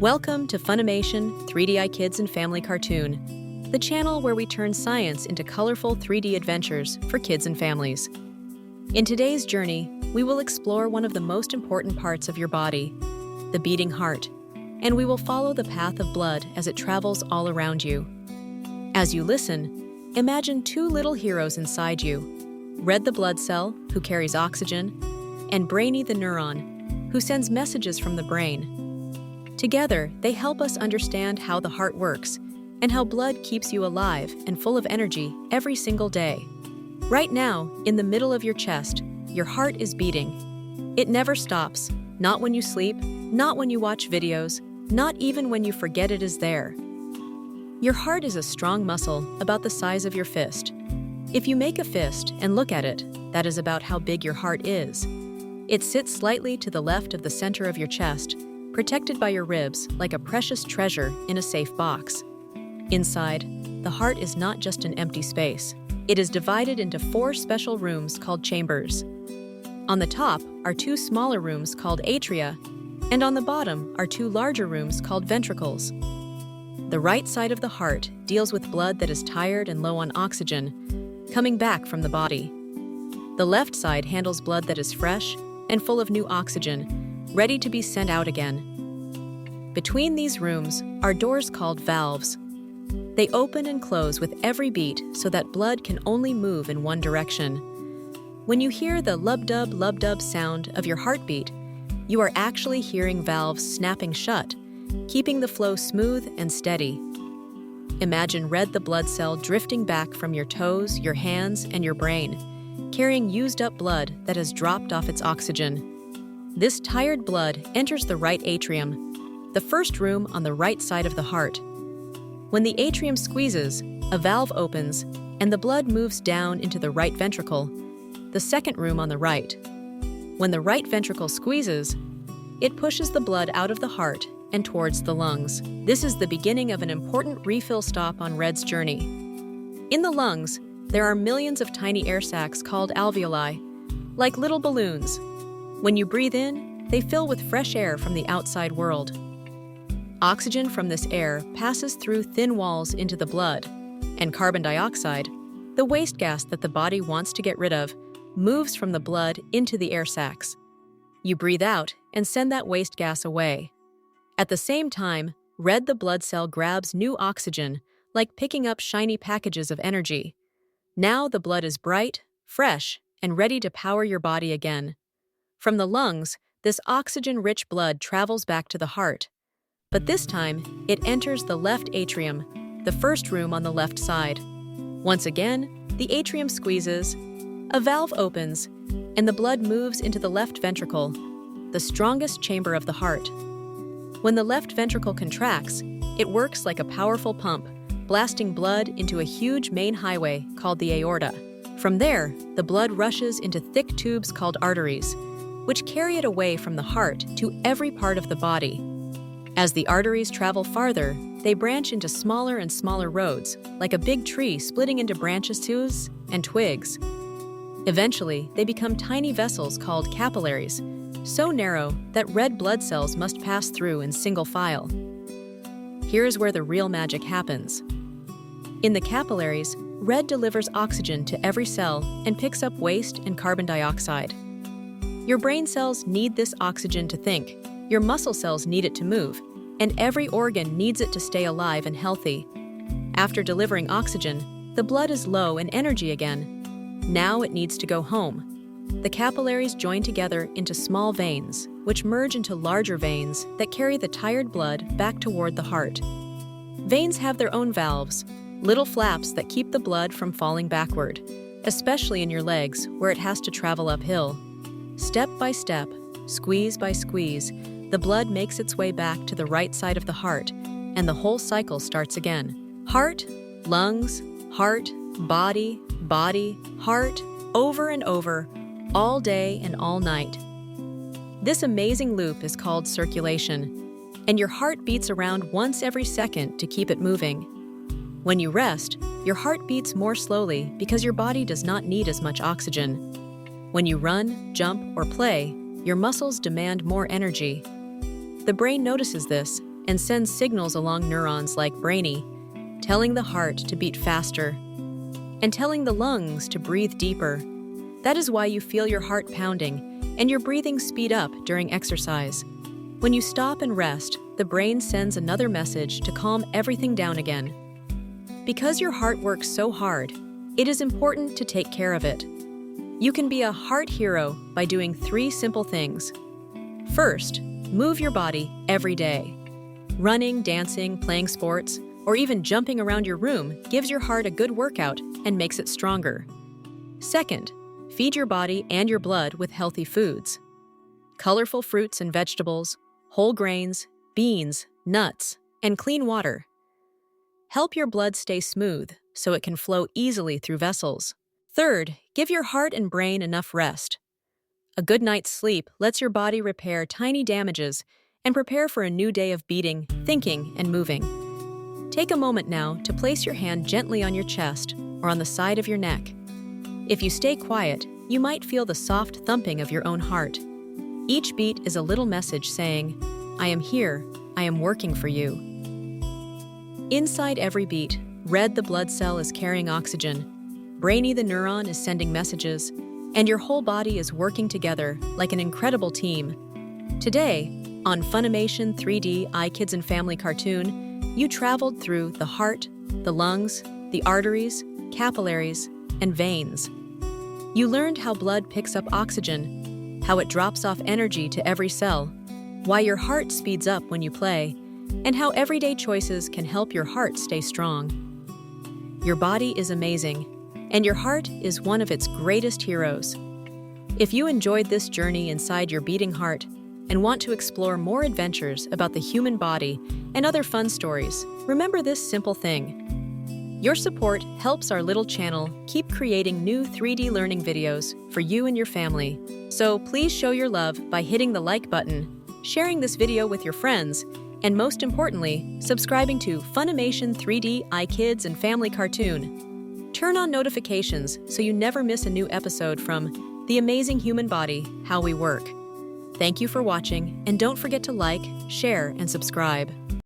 Welcome to Funimation 3D Kids and Family Cartoon, the channel where we turn science into colorful 3D adventures for kids and families. In today's journey, we will explore one of the most important parts of your body, the beating heart, and we will follow the path of blood as it travels all around you. As you listen, imagine two little heroes inside you, Red the blood cell, who carries oxygen, and Brainy the neuron, who sends messages from the brain. Together, they help us understand how the heart works and how blood keeps you alive and full of energy every single day. Right now, in the middle of your chest, your heart is beating. It never stops, not when you sleep, not when you watch videos, not even when you forget it is there. Your heart is a strong muscle about the size of your fist. If you make a fist and look at it, that is about how big your heart is. It sits slightly to the left of the center of your chest, protected by your ribs like a precious treasure in a safe box. Inside, the heart is not just an empty space. It is divided into 4 special rooms called chambers. On the top are 2 smaller rooms called atria, and on the bottom are 2 larger rooms called ventricles. The right side of the heart deals with blood that is tired and low on oxygen, coming back from the body. The left side handles blood that is fresh and full of new oxygen, ready to be sent out again. Between these rooms are doors called valves. They open and close with every beat so that blood can only move in one direction. When you hear the lub-dub sound of your heartbeat, you are actually hearing valves snapping shut, keeping the flow smooth and steady. Imagine Red the blood cell drifting back from your toes, your hands, and your brain, carrying used-up blood that has dropped off its oxygen. This tired blood enters the right atrium, the first room on the right side of the heart. When the atrium squeezes, a valve opens, and the blood moves down into the right ventricle, the second room on the right. When the right ventricle squeezes, it pushes the blood out of the heart and towards the lungs. This is the beginning of an important refill stop on Red's journey. In the lungs, there are millions of tiny air sacs called alveoli, like little balloons. When you breathe in, they fill with fresh air from the outside world. Oxygen from this air passes through thin walls into the blood, and carbon dioxide, the waste gas that the body wants to get rid of, moves from the blood into the air sacs. You breathe out and send that waste gas away. At the same time, Red the blood cell grabs new oxygen, like picking up shiny packages of energy. Now the blood is bright, fresh, and ready to power your body again. From the lungs, this oxygen-rich blood travels back to the heart. But this time, it enters the left atrium, the first room on the left side. Once again, the atrium squeezes, a valve opens, and the blood moves into the left ventricle, the strongest chamber of the heart. When the left ventricle contracts, it works like a powerful pump, blasting blood into a huge main highway called the aorta. From there, the blood rushes into thick tubes called arteries, which carry it away from the heart to every part of the body. As the arteries travel farther, they branch into smaller and smaller roads, like a big tree splitting into branches and twigs. Eventually, they become tiny vessels called capillaries, so narrow that red blood cells must pass through in single file. Here is where the real magic happens. In the capillaries, red delivers oxygen to every cell and picks up waste and carbon dioxide. Your brain cells need this oxygen to think, your muscle cells need it to move, and every organ needs it to stay alive and healthy. After delivering oxygen, the blood is low in energy again. Now it needs to go home. The capillaries join together into small veins, which merge into larger veins that carry the tired blood back toward the heart. Veins have their own valves, little flaps that keep the blood from falling backward, especially in your legs, where it has to travel uphill. Step by step, squeeze by squeeze, the blood makes its way back to the right side of the heart, and the whole cycle starts again. Heart, lungs, heart, body, heart, over and over, all day and all night. This amazing loop is called circulation, and your heart beats around once every second to keep it moving. When you rest, your heart beats more slowly because your body does not need as much oxygen. When you run, jump, or play, your muscles demand more energy. The brain notices this and sends signals along neurons like Brainy, telling the heart to beat faster and telling the lungs to breathe deeper. That is why you feel your heart pounding and your breathing speed up during exercise. When you stop and rest, the brain sends another message to calm everything down again. Because your heart works so hard, it is important to take care of it. You can be a heart hero by doing 3 simple things. First, move your body every day. Running, dancing, playing sports, or even jumping around your room gives your heart a good workout and makes it stronger. Second, feed your body and your blood with healthy foods. Colorful fruits and vegetables, whole grains, beans, nuts, and clean water. Help your blood stay smooth so it can flow easily through vessels. Third, give your heart and brain enough rest. A good night's sleep lets your body repair tiny damages and prepare for a new day of beating, thinking, and moving. Take a moment now to place your hand gently on your chest or on the side of your neck. If you stay quiet, you might feel the soft thumping of your own heart. Each beat is a little message saying, "I am here, I am working for you." Inside every beat, Red the blood cell is carrying oxygen, Brainy the neuron is sending messages, and your whole body is working together like an incredible team. Today, on Funimation 3D iKids and Family cartoon, you traveled through the heart, the lungs, the arteries, capillaries, and veins. You learned how blood picks up oxygen, how it drops off energy to every cell, why your heart speeds up when you play, and how everyday choices can help your heart stay strong. Your body is amazing, and your heart is one of its greatest heroes. If you enjoyed this journey inside your beating heart and want to explore more adventures about the human body and other fun stories, remember this simple thing. Your support helps our little channel keep creating new 3D learning videos for you and your family. So please show your love by hitting the like button, sharing this video with your friends, and most importantly, subscribing to Funimation 3D iKids and Family cartoon. Turn on notifications so you never miss a new episode from The Amazing Human Body, How We Work. Thank you for watching, and don't forget to like, share, and subscribe.